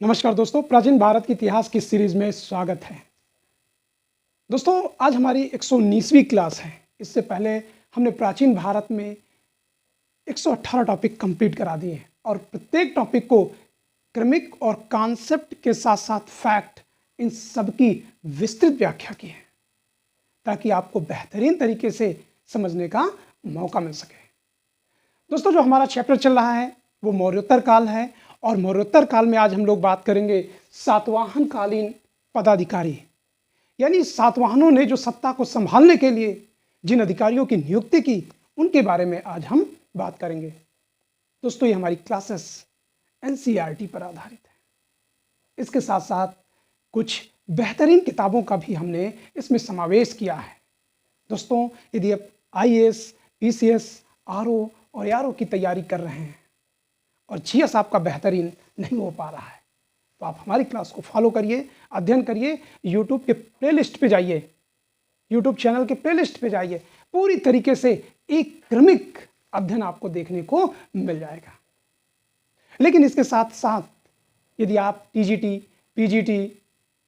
नमस्कार दोस्तों, प्राचीन भारत के इतिहास की सीरीज में स्वागत है। दोस्तों, आज हमारी 119वीं क्लास है। इससे पहले हमने प्राचीन भारत में 118 टॉपिक कंप्लीट करा दिए हैं और प्रत्येक टॉपिक को क्रमिक और कॉन्सेप्ट के साथ साथ फैक्ट, इन सब की विस्तृत व्याख्या की है ताकि आपको बेहतरीन तरीके से समझने का मौका मिल सके। दोस्तों, जो हमारा चैप्टर चल रहा है वो मौर्योत्तर काल है और मौर्योत्तर काल में आज हम लोग बात करेंगे सातवाहन कालीन पदाधिकारी, यानी सातवाहनों ने जो सत्ता को संभालने के लिए जिन अधिकारियों की नियुक्ति की, उनके बारे में आज हम बात करेंगे। दोस्तों, ये हमारी क्लासेस एनसीईआरटी पर आधारित है। इसके साथ साथ कुछ बेहतरीन किताबों का भी हमने इसमें समावेश किया है। दोस्तों, यदि आप आईएएस, पीसीएस, आरओ और आरओ की तैयारी कर रहे हैं और जीएस आपका बेहतरीन नहीं हो पा रहा है, तो आप हमारी क्लास को फॉलो करिए, अध्ययन करिए। यूट्यूब के प्लेलिस्ट पे जाइए, यूट्यूब चैनल के प्लेलिस्ट पे जाइए, पूरी तरीके से एक क्रमिक अध्ययन आपको देखने को मिल जाएगा। लेकिन इसके साथ साथ यदि आप टीजीटी, पीजीटी,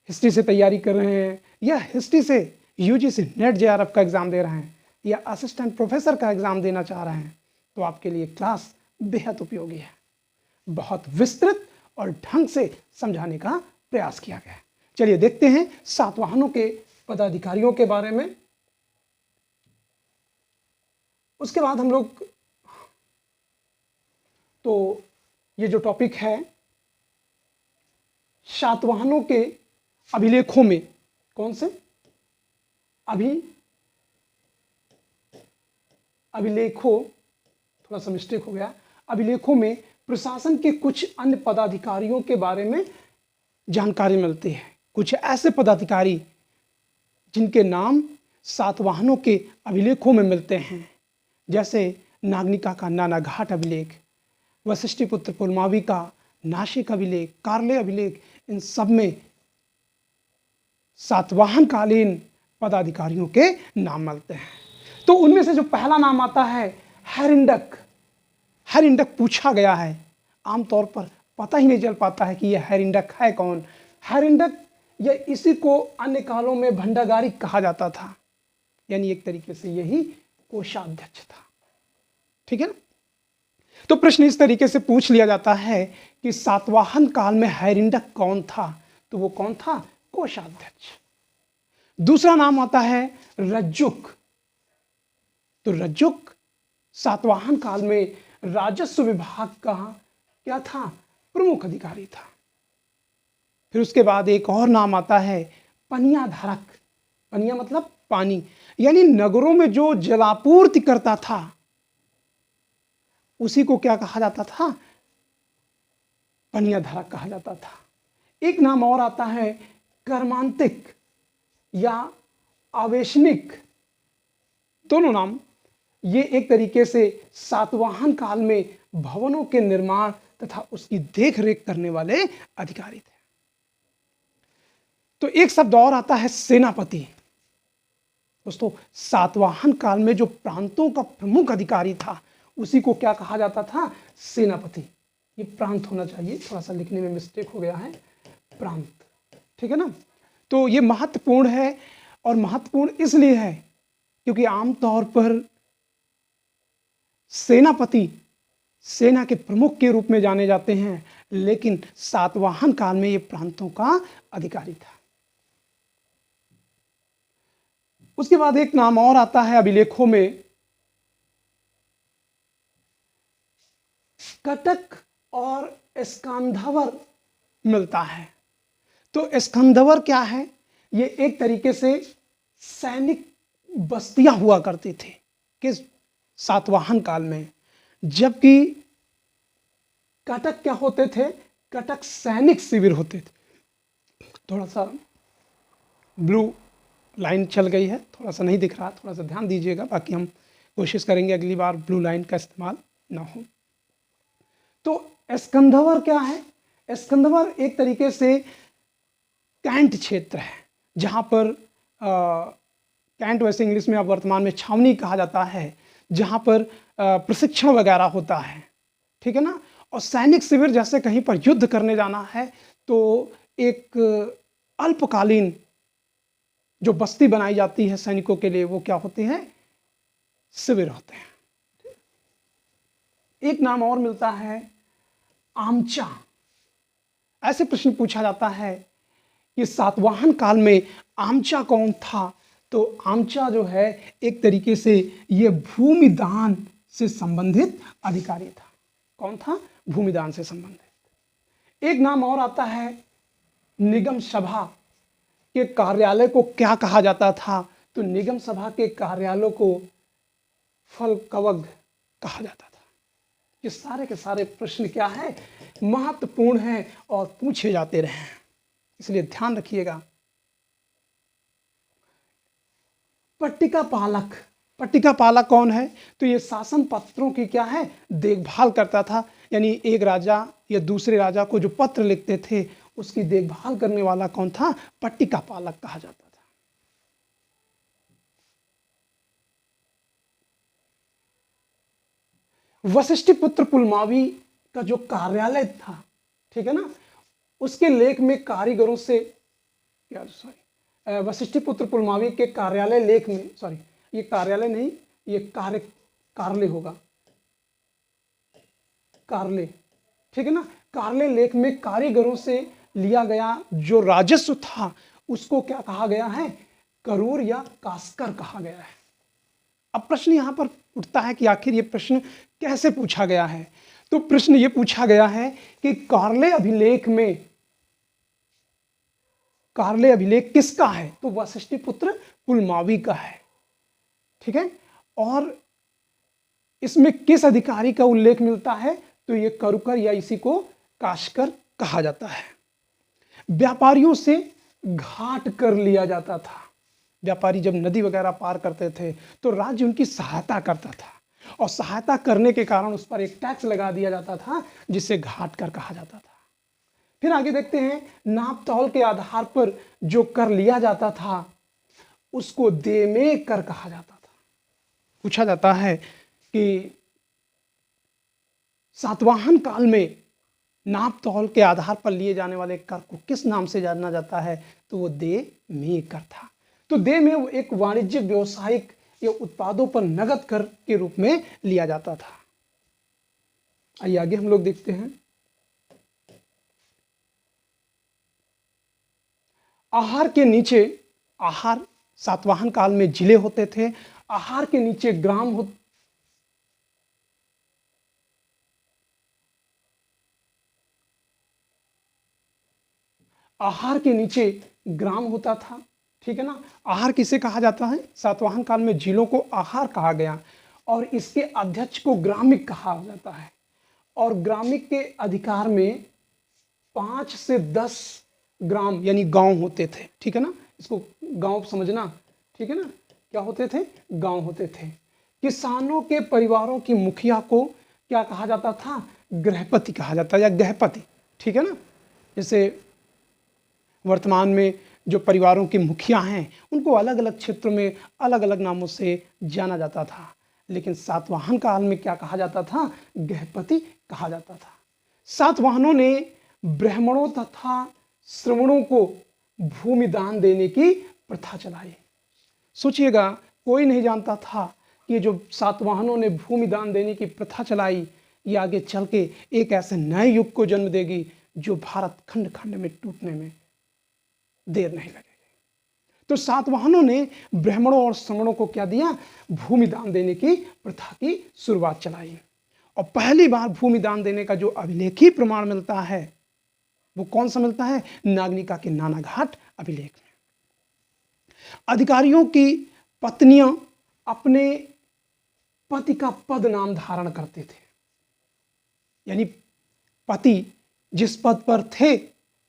हिस्ट्री से तैयारी कर रहे हैं या हिस्ट्री से यूजीसी नेट जेआरएफ का एग्ज़ाम दे रहे हैं या असिस्टेंट प्रोफेसर का एग्ज़ाम देना चाह रहे हैं, तो आपके लिए क्लास बेहद उपयोगी है। बहुत विस्तृत और ढंग से समझाने का प्रयास किया गया है। चलिए देखते हैं सातवाहनों के पदाधिकारियों के बारे में। उसके बाद हम लोग तो ये जो टॉपिक है सातवाहनों के अभिलेखों में, कौन से अभिलेखों, थोड़ा सा मिस्टेक हो गया, अभिलेखों में प्रशासन के कुछ अन्य पदाधिकारियों के बारे में जानकारी मिलती है। कुछ ऐसे पदाधिकारी जिनके नाम सातवाहनों के अभिलेखों में मिलते हैं, जैसे नागनिका का नानाघाट अभिलेख, वशिष्ठिपुत्र पुलमावी का नासिक अभिलेख, कार्ले अभिलेख, इन सब में सातवाहन कालीन पदाधिकारियों के नाम मिलते हैं। तो उनमें से जो पहला नाम आता है हैरिंडक। हैरिंडक पूछा गया है, आमतौर पर पता ही नहीं चल पाता है कि यह हैरिंडक है कौन। हैरिंडक या इसी को अन्य कालों में भंडागारी कहा जाता था, यानी एक तरीके से यही कोषाध्यक्ष था। ठीक है ना? तो प्रश्न इस तरीके से पूछ लिया जाता है कि सातवाहन काल में हैरिंडक कौन था, तो वो कौन था? कोषाध्यक्ष। दूसरा नाम आता है रज्जुक। तो रज्जुक सातवाहन काल में राजस्व विभाग का क्या था? प्रमुख अधिकारी था। फिर उसके बाद एक और नाम आता है पनियाधारक। पनिया मतलब पानी, यानी नगरों में जो जलापूर्ति करता था उसी को क्या कहा जाता था? पनियाधारक कहा जाता था। एक नाम और आता है कर्मांतिक या आवेशनिक। दोनों नाम ये एक तरीके से सातवाहन काल में भवनों के निर्माण तथा उसकी देखरेख करने वाले अधिकारी थे। तो एक शब्द और आता है सेनापति। दोस्तों, सातवाहन काल में जो प्रांतों का प्रमुख अधिकारी था उसी को क्या कहा जाता था? सेनापति। ये प्रांत होना चाहिए, थोड़ा सा लिखने में मिस्टेक हो गया है, प्रांत। ठीक है ना? तो ये महत्वपूर्ण है, और महत्वपूर्ण इसलिए है क्योंकि आमतौर पर सेनापति सेना के प्रमुख के रूप में जाने जाते हैं, लेकिन सातवाहन काल में ये प्रांतों का अधिकारी था। उसके बाद एक नाम और आता है अभिलेखों में, कटक और स्कंदवर मिलता है। तो स्कंदवर क्या है? ये एक तरीके से सैनिक बस्तियां हुआ करती थी किस सातवाहन काल में, जबकि कटक क्या होते थे? कटक सैनिक शिविर होते थे। थोड़ा सा ब्लू लाइन चल गई है, थोड़ा सा नहीं दिख रहा, थोड़ा सा ध्यान दीजिएगा, बाकी हम कोशिश करेंगे अगली बार ब्लू लाइन का इस्तेमाल ना हो। तो स्कंदवर क्या है? स्कंदवर एक तरीके से कैंट क्षेत्र है, जहाँ पर कैंट वैसे इंग्लिश में अब वर्तमान में छावनी कहा जाता है, जहाँ पर प्रशिक्षण वगैरह होता है। ठीक है ना? और सैनिक शिविर जैसे कहीं पर युद्ध करने जाना है तो एक अल्पकालीन जो बस्ती बनाई जाती है सैनिकों के लिए, वो क्या होती है? शिविर होते हैं। एक नाम और मिलता है आमचा। ऐसे प्रश्न पूछा जाता है कि सातवाहन काल में आमचा कौन था? तो आमचा जो है एक तरीके से ये भूमि दान से संबंधित अधिकारी था। कौन था? भूमि दान से संबंधित। एक नाम और आता है निगम सभा के कार्यालय को क्या कहा जाता था? तो निगम सभा के कार्यालय को फलकवग कहा जाता था। ये सारे के सारे प्रश्न क्या है? महत्वपूर्ण हैं और पूछे जाते रहे, इसलिए ध्यान रखिएगा। पट्टिका पालक, पट्टिका पालक कौन है? तो ये शासन पत्रों की क्या है? देखभाल करता था। यानी एक राजा या दूसरे राजा को जो पत्र लिखते थे उसकी देखभाल करने वाला कौन था? पट्टिका पालक कहा जाता था। वशिष्ठिपुत्र पुलमावी का जो कार्यालय था, ठीक है ना, उसके लेख में कारीगरों से वशिष्ठिपुत्र पुलमावी के कार्यालय लेख में, सॉरी ये कार्यालय नहीं, ये कार्यालय होगा, कार्यालय, ठीक है ना। कार्यालय लेख में कारीगरों से लिया गया जो राजस्व था उसको क्या कहा गया है? करूर या कास्कर कहा गया है। अब प्रश्न यहां पर उठता है कि आखिर ये प्रश्न कैसे पूछा गया है? तो प्रश्न ये पूछा गया है कि कार्यालय अभिलेख में, कार्यालय अभिलेख किसका है? तो वशिष्ठिपुत्र पुलमावी का है, ठीक है। और इसमें किस अधिकारी का उल्लेख मिलता है? तो ये करुकर या इसी को कास्कर कहा जाता है। व्यापारियों से घाट कर लिया जाता था। व्यापारी जब नदी वगैरह पार करते थे तो राज्य उनकी सहायता करता था, और सहायता करने के कारण उस पर एक टैक्स लगा दिया जाता था जिसे घाट कर कहा जाता था। फिर आगे देखते हैं, नाप तौल के आधार पर जो कर लिया जाता था उसको देमे कर कहा जाता था। पूछा जाता है कि सातवाहन काल में नाप तौल के आधार पर लिए जाने वाले कर को किस नाम से जाना जाता है? तो वो देमे कर था। तो देमे वो एक वाणिज्यिक व्यवसायिक या उत्पादों पर नगद कर के रूप में लिया जाता था। आइए आगे हम लोग देखते हैं। आहार के नीचे, आहार सातवाहन काल में जिले होते थे, आहार के नीचे ग्राम हो, आहार के नीचे ग्राम होता था, ठीक है ना। आहार किसे कहा जाता है? सातवाहन काल में जिलों को आहार कहा गया, और इसके अध्यक्ष को ग्रामिक कहा जाता है। और ग्रामिक के अधिकार में 5 से 10 ग्राम यानी गांव होते थे, ठीक है ना। इसको गांव समझना, ठीक है ना। क्या होते थे? गांव होते थे। किसानों के परिवारों की मुखिया को क्या कहा जाता था? गृहपति कहा जाता है या गृहपति, ठीक है ना। जैसे वर्तमान में जो परिवारों के मुखिया हैं उनको अलग अलग क्षेत्रों में अलग अलग नामों से जाना जाता था, लेकिन सातवाहन काल में क्या कहा जाता था? गृहपति कहा जाता था। सातवाहनों ने ब्राह्मणों तथा श्रमणों को भूमि दान देने की प्रथा चलाई। सोचिएगा, कोई नहीं जानता था कि जो सातवाहनों ने भूमि दान देने की प्रथा चलाई ये आगे चल के एक ऐसे नए युग को जन्म देगी जो भारत खंड खंड में टूटने में देर नहीं लगेगी। तो सातवाहनों ने ब्राह्मणों और श्रमणों को क्या दिया? भूमि दान देने की प्रथा की शुरुआत चलाई। और पहली बार भूमि दान देने का जो अभिलेखी प्रमाण मिलता है वो कौन सा मिलता है? नागनिका के नानाघाट अभिलेख में। अधिकारियों की पत्नियां अपने पति का पद नाम धारण करते थे, यानी पति जिस पद पर थे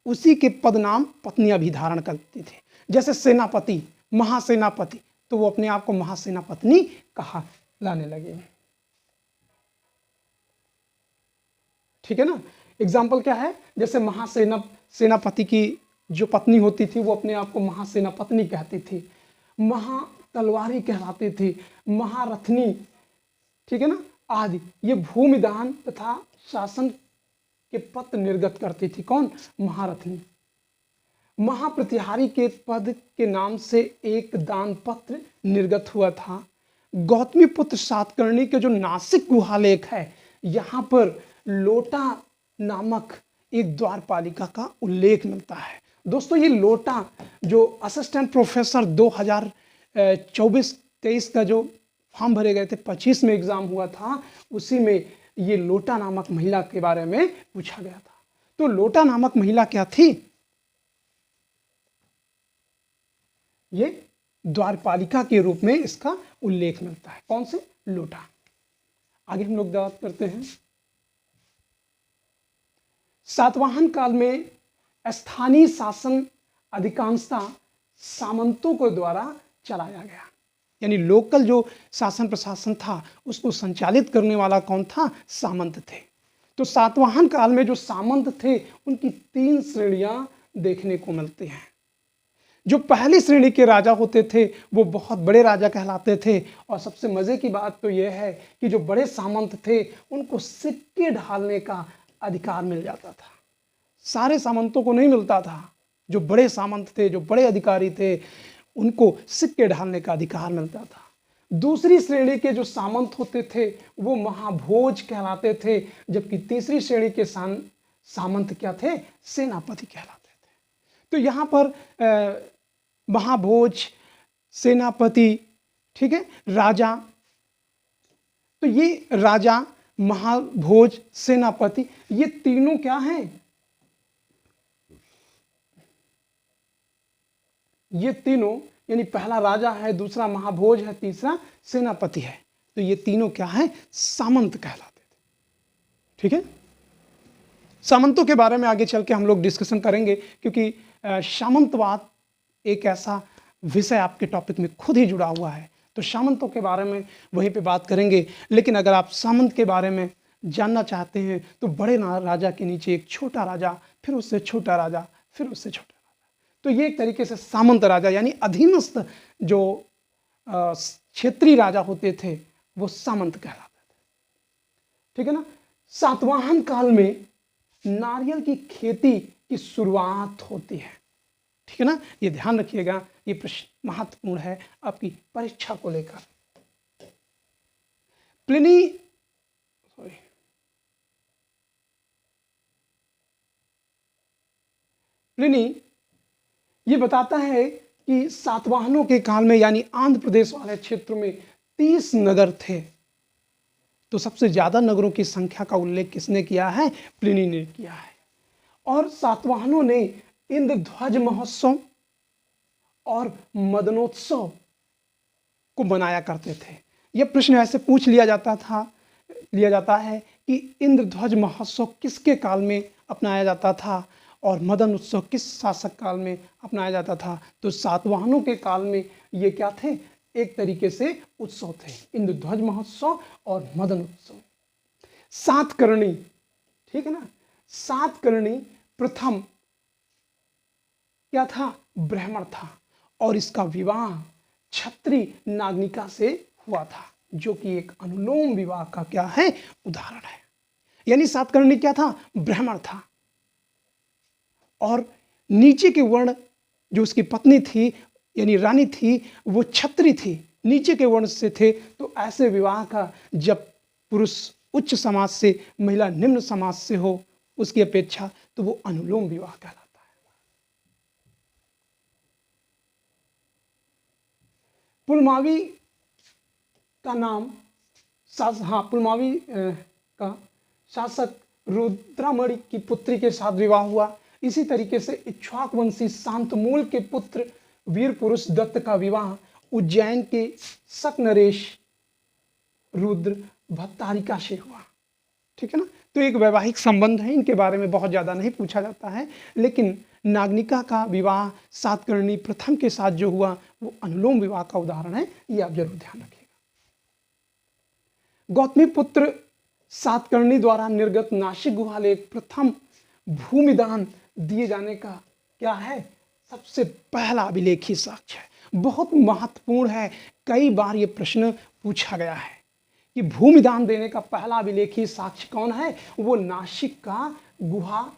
उसी के पद नाम पत्नियां भी धारण करती थी। जैसे सेनापति, महासेनापति, तो वो अपने आप को महासेनापत्नी कहा लाने लगे, ठीक है ना। एग्जाम्पल क्या है? जैसे सेनापति की जो पत्नी होती थी वो अपने आप को महासेनापत्नी कहती थी, महातलवारी कहलाती थी, महारथनी, ठीक है ना, आदि। ये भूमि दान तथा शासन के पत्र निर्गत करती थी। कौन? महारथी। महाप्रतिहारी के पद के नाम से एक दान पत्र निर्गत हुआ था। गौतमी पुत्र सातकर्णी के जो नासिक गुहालेख है, यहाँ पर लोटा नामक एक द्वारपालिका का उल्लेख मिलता है। दोस्तों, ये लोटा जो असिस्टेंट प्रोफेसर 2024-23 का जो फॉर्म भरे गए थे, 25 में एग्जाम हुआ था, उसी में ये लोटा नामक महिला के बारे में पूछा गया था। तो लोटा नामक महिला क्या थी? ये द्वारपालिका के रूप में इसका उल्लेख मिलता है। कौन से? लोटा। आगे हम लोग बात करते हैं। सातवाहन काल में स्थानीय शासन अधिकांशतः सामंतों के द्वारा चलाया गया, यानी लोकल जो शासन प्रशासन था उसको संचालित करने वाला कौन था? सामंत थे। तो सातवाहन काल में जो सामंत थे उनकी 3 श्रेणियां देखने को मिलती हैं। जो पहली श्रेणी के राजा होते थे वो बहुत बड़े राजा कहलाते थे, और सबसे मजे की बात तो यह है कि जो बड़े सामंत थे उनको सिक्के ढालने का अधिकार मिल जाता था। सारे सामंतों को नहीं मिलता था। जो बड़े सामंत थे, जो बड़े अधिकारी थे, उनको सिक्के ढालने का अधिकार मिलता था। दूसरी श्रेणी के जो सामंत होते थे वो महाभोज कहलाते थे, जबकि तीसरी श्रेणी के सामंत क्या थे? सेनापति कहलाते थे। तो यहाँ पर महाभोज, सेनापति, ठीक है, राजा, तो ये राजा, महाभोज, सेनापति, ये तीनों क्या हैं? ये तीनों, यानी पहला राजा है, दूसरा महाभोज है, तीसरा सेनापति है। तो ये तीनों क्या है? सामंत कहलाते थे। ठीक है, सामंतों के बारे में आगे चल के हम लोग डिस्कशन करेंगे, क्योंकि सामंतवाद एक ऐसा विषय आपके टॉपिक में खुद ही जुड़ा हुआ है। तो सामंतों के बारे में वहीं पे बात करेंगे। लेकिन अगर आप सामंत के बारे में जानना चाहते हैं तो बड़े राजा के नीचे एक छोटा राजा, फिर उससे छोटा राजा, फिर उससे छोटा राजा, तो ये एक तरीके से सामंत राजा यानी अधीनस्थ जो क्षेत्रीय राजा होते थे वो सामंत कहलाते थे। ठीक है ना। सातवाहन काल में नारियल की खेती की शुरुआत होती है। ठीक है ना, ये ध्यान रखिएगा, ये प्रश्न महत्वपूर्ण है आपकी परीक्षा को लेकर। प्लिनी ये बताता है कि सातवाहनों के काल में यानी आंध्र प्रदेश वाले क्षेत्र में 30 नगर थे। तो सबसे ज्यादा नगरों की संख्या का उल्लेख किसने किया है? प्लिनी ने किया है। और सातवाहनों ने इंद्रध्वज महोत्सव और मदनोत्सव को मनाया करते थे। यह प्रश्न ऐसे पूछ लिया जाता है कि इंद्रध्वज महोत्सव किसके काल में अपनाया जाता था और मदन उत्सव किस शासक काल में अपनाया जाता था? तो सातवाहनों के काल में ये क्या थे? एक तरीके से उत्सव थे, इंद्रध्वज महोत्सव और मदन उत्सव। सातकर्णी, ठीक है ना, सातकर्णी प्रथम क्या था? ब्राह्मण था, और इसका विवाह क्षत्रिय नागनिका से हुआ था, जो कि एक अनुलोम विवाह का क्या है? उदाहरण है। यानी सातकर्णी क्या था? ब्राह्मण था, और नीचे के वर्ण जो उसकी पत्नी थी यानी रानी थी वो क्षत्रिय थी, नीचे के वर्ण से थे। तो ऐसे विवाह का जब पुरुष उच्च समाज से, महिला निम्न समाज से हो उसकी अपेक्षा, तो वो अनुलोम विवाह कहलाता है। पुलमावी का नाम पुलमावी का शासक रुद्रमणि की पुत्री के साथ विवाह हुआ। इसी तरीके से इक्ष्वाक वंशी शांतमूल के पुत्र वीर पुरुष दत्त का विवाह उज्जैन के शक नरेश रुद्र भट्टारिका से हुआ। ठीक है ना। तो एक वैवाहिक संबंध है, इनके बारे में बहुत ज़्यादा नहीं पूछा जाता है, लेकिन नागनिका का विवाह सातकर्णी प्रथम के साथ जो हुआ वो अनुलोम विवाह का उदाहरण है, ये आप जरूर ध्यान रखिएगा। गौतमी पुत्र सातकर्णी द्वारा निर्गत नासिक गुहालेख प्रथम भूमिदान दिए जाने का क्या है? सबसे पहला अभिलेखी साक्ष्य है। बहुत महत्वपूर्ण है, कई बार ये प्रश्न पूछा गया है कि भूमिदान देने का पहला अभिलेखी साक्ष्य कौन है? वो नासिक का गुहा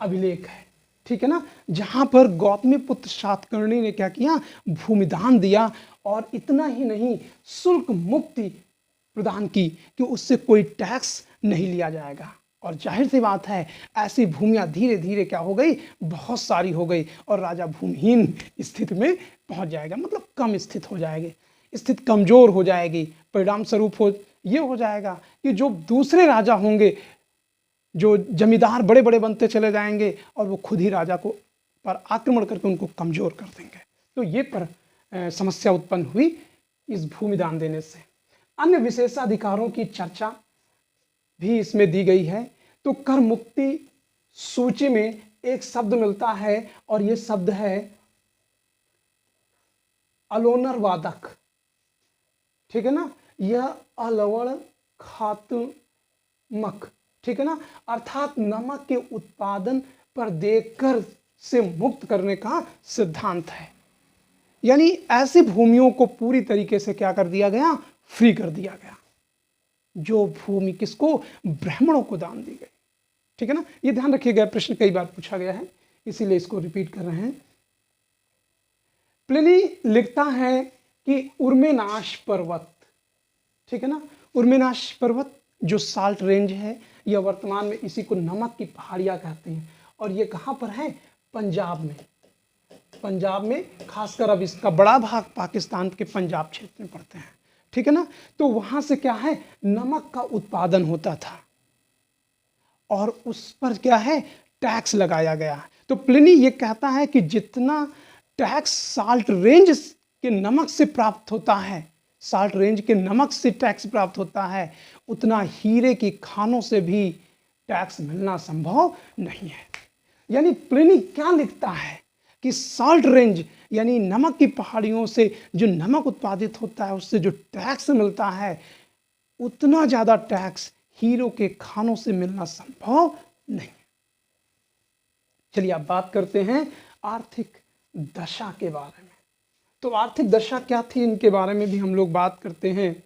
अभिलेख है, ठीक है ना, जहां पर गौतमी पुत्र सातकर्णी ने क्या किया, भूमिदान दिया और इतना ही नहीं, शुल्क मुक्ति प्रदान की कि उससे कोई टैक्स नहीं लिया जाएगा। और जाहिर सी बात है, ऐसी भूमियां धीरे धीरे क्या हो गई, बहुत सारी हो गई और राजा भूमिहीन स्थिति में पहुंच जाएगा, मतलब कम स्थित हो जाएगी, स्थिति कमजोर हो जाएगी। परिणाम स्वरूप ये हो जाएगा कि जो दूसरे राजा होंगे, जो जमींदार बड़े बड़े बनते चले जाएंगे और वो खुद ही राजा को पर आक्रमण करके उनको कमजोर कर देंगे। तो ये समस्या उत्पन्न हुई इस भूमिदान देने से। अन्य विशेषाधिकारों की चर्चा भी इसमें दी गई है। तो कर मुक्ति सूची में एक शब्द मिलता है और ये शब्द है अलोनर वादक, ठीक है ना, यह अलवण खात्मक, ठीक है ना, अर्थात नमक के उत्पादन पर देकर से मुक्त करने का सिद्धांत है। यानी ऐसी भूमियों को पूरी तरीके से क्या कर दिया गया, फ्री कर दिया गया। जो भूमि किसको, ब्राह्मणों को दान दी गई, ठीक है ना। ये ध्यान रखिएगा, प्रश्न कई बार पूछा गया है, इसीलिए इसको रिपीट कर रहे हैं। प्लिनी लिखता है कि उर्मेनाश पर्वत, ठीक है ना, उर्मेनाश पर्वत जो साल्ट रेंज है, यह वर्तमान में इसी को नमक की पहाड़ियां कहते हैं और ये कहां पर है, पंजाब में। पंजाब में खासकर अब इसका बड़ा भाग पाकिस्तान के पंजाब क्षेत्र में पड़ते हैं, ठीक है ना। तो वहां से क्या है, नमक का उत्पादन होता था और उस पर क्या है, टैक्स लगाया गया। तो प्लिनी ये कहता है कि जितना टैक्स साल्ट रेंज के नमक से प्राप्त होता है, साल्ट रेंज के नमक से टैक्स प्राप्त होता है, उतना हीरे की खानों से भी टैक्स मिलना संभव नहीं है। यानी प्लिनी क्या लिखता है कि साल्ट रेंज यानी नमक की पहाड़ियों से जो नमक उत्पादित होता है, उससे जो टैक्स मिलता है, उतना ज्यादा टैक्स हीरो के खानों से मिलना संभव नहीं। चलिए अब बात करते हैं आर्थिक दशा के बारे में। तो आर्थिक दशा क्या थी, इनके बारे में भी हम लोग बात करते हैं।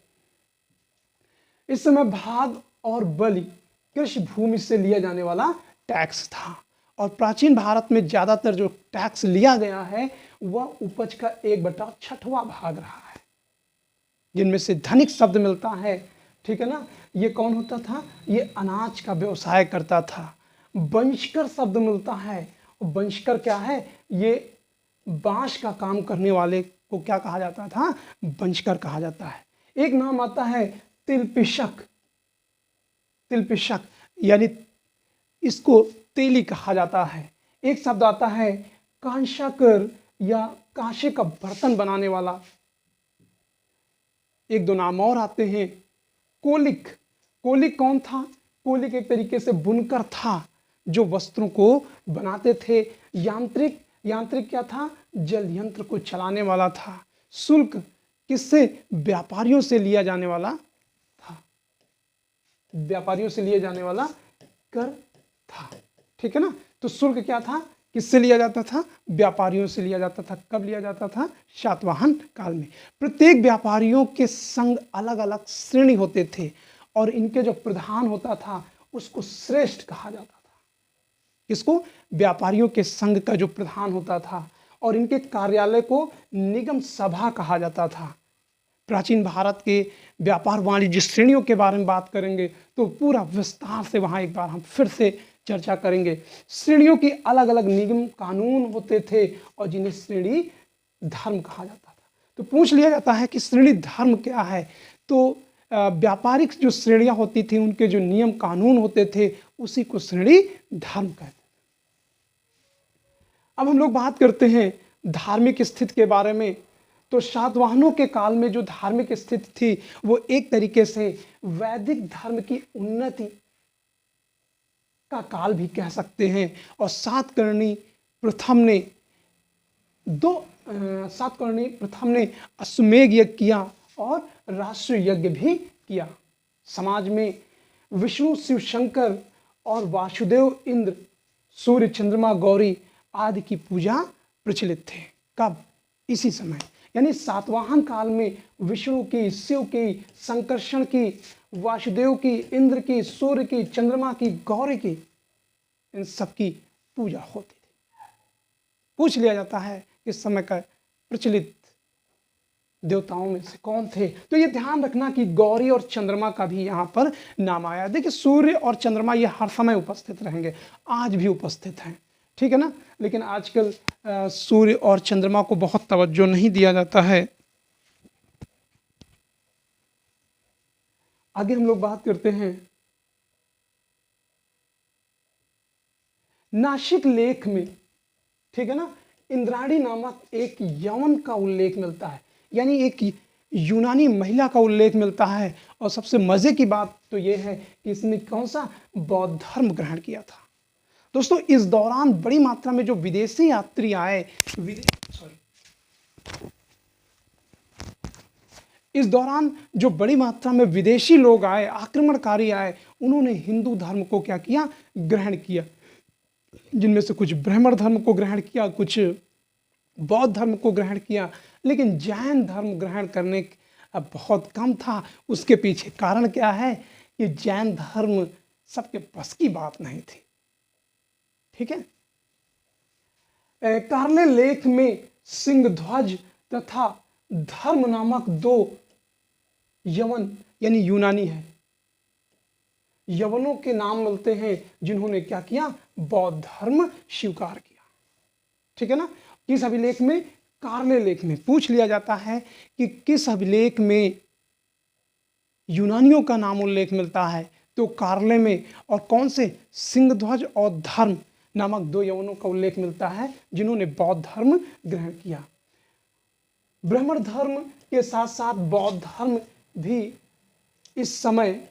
इस समय भाग और बलि कृषि भूमि से लिया जाने वाला टैक्स था और प्राचीन भारत में ज्यादातर जो टैक्स लिया गया है वह उपज का 1/6 भाग रहा है, जिनमें से धनिक शब्द मिलता है, ठीक है ना। ये कौन होता था, ये अनाज का व्यवसाय करता था। वंशकर शब्द मिलता है, वंशकर क्या है, ये बांस का काम करने वाले को क्या कहा जाता था, वंशकर कहा जाता है। एक नाम आता है तिलपिशक, तिलपिशक यानी इसको तेली कहा जाता है। एक शब्द आता है कांशाकर या कांसे का बर्तन बनाने वाला। एक दो नाम और आते हैं, कोलिक। कोलिक कौन था, कोलिक एक तरीके से बुनकर था जो वस्त्रों को बनाते थे। यांत्रिक, यांत्रिक क्या था, जल यंत्र को चलाने वाला था। शुल्क किससे, व्यापारियों से लिया जाने वाला था, व्यापारियों से लिया जाने वाला कर था, ठीक है ना। तो शुल्क क्या था, किससे लिया जाता था, व्यापारियों से लिया जाता था। कब लिया जाता था, सातवाहन काल में। प्रत्येक व्यापारियों के संग अलग अलग श्रेणी होते थे और इनके जो प्रधान होता था उसको श्रेष्ठ कहा जाता था। किसको, व्यापारियों के संघ का जो प्रधान होता था, और इनके कार्यालय को निगम सभा कहा जाता था। प्राचीन भारत के व्यापार वाणिज्य श्रेणियों के बारे में बात करेंगे तो पूरा विस्तार से वहां एक बार हम फिर से चर्चा करेंगे। श्रेणियों की अलग अलग नियम कानून होते थे और जिन्हें श्रेणी धर्म कहा जाता था। तो पूछ लिया जाता है कि श्रेणी धर्म क्या है, तो व्यापारिक जो श्रेणियां होती थी उनके जो नियम कानून होते थे उसी को श्रेणी धर्म कहते थे। अब हम लोग बात करते हैं धार्मिक स्थिति के बारे में। तो सातवाहनों के काल में जो धार्मिक स्थिति थी वो एक तरीके से वैदिक धर्म की उन्नति का काल भी कह सकते हैं। और सातकर्णी प्रथम ने अश्वमेध यज्ञ किया और राष्ट्र यज्ञ भी किया। समाज में विष्णु, शिव शंकर और वासुदेव, इंद्र, सूर्य, चंद्रमा, गौरी आदि की पूजा प्रचलित थे। कब, इसी समय यानी सातवाहन काल में विष्णु की, शिव की, संकर्षण की, वासुदेव की, इंद्र की, सूर्य की, चंद्रमा की, गौरी की इन सब की पूजा होती थी। पूछ लिया जाता है कि इस समय का प्रचलित देवताओं में से कौन थे, तो ये ध्यान रखना कि गौरी और चंद्रमा का भी यहाँ पर नाम आया। देखिए सूर्य और चंद्रमा ये हर समय उपस्थित रहेंगे, आज भी उपस्थित हैं, ठीक है ना। लेकिन आजकल सूर्य और चंद्रमा को बहुत तवज्जो नहीं दिया जाता है। आगे हम लोग बात करते हैं नासिक लेख में, ठीक है ना, इंद्राणी नामक एक यवन का उल्लेख मिलता है, यानी एक यूनानी महिला का उल्लेख मिलता है। और सबसे मजे की बात तो यह है कि इसने कौन सा बौद्ध धर्म ग्रहण किया था। दोस्तों इस दौरान बड़ी मात्रा में जो विदेशी यात्री आए, इस दौरान जो बड़ी मात्रा में विदेशी लोग आए, आक्रमणकारी आए, उन्होंने हिंदू धर्म को क्या किया, ग्रहण किया। जिनमें से कुछ ब्राह्मण धर्म को ग्रहण किया, कुछ बौद्ध धर्म को ग्रहण किया, लेकिन जैन धर्म ग्रहण करने अब बहुत कम था। उसके पीछे कारण क्या है कि जैन धर्म सबके बस की बात नहीं थी, ठीक है। कार्ले लेख में सिंहध्वज तथा धर्म नामक दो यवन यानी यूनानी है, यवनों के नाम मिलते हैं जिन्होंने क्या किया, बौद्ध धर्म स्वीकार किया, ठीक है ना। किस अभिलेख में, कार्ले लेख में। पूछ लिया जाता है कि किस अभिलेख में यूनानियों का नाम उल्लेख मिलता है, तो कार्ले में। और कौन से, सिंहध्वज और धर्म नामक दो यवनों का उल्लेख मिलता है जिन्होंने बौद्ध धर्म ग्रहण किया। ब्राह्मण धर्म के साथ साथ बौद्ध धर्म भी इस समय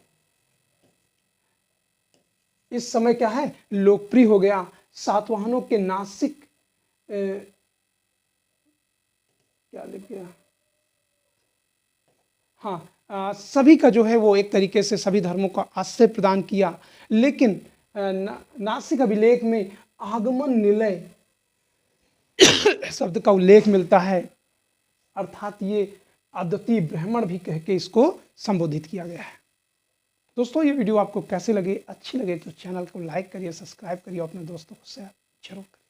क्या है, लोकप्रिय हो गया। सातवाहनों के नासिक क्या लिख गया, हाँ, सभी का जो है वो एक तरीके से सभी धर्मों का आश्रय प्रदान किया। लेकिन नासिक अभिलेख में आगमन निलय शब्द का उल्लेख मिलता है, अर्थात ये अद्वितीय ब्राह्मण भी कह के इसको संबोधित किया गया है। दोस्तों ये वीडियो आपको कैसे लगे, अच्छी लगे तो चैनल को लाइक करिए, सब्सक्राइब करिए, अपने दोस्तों को शेयर जरूर करिए।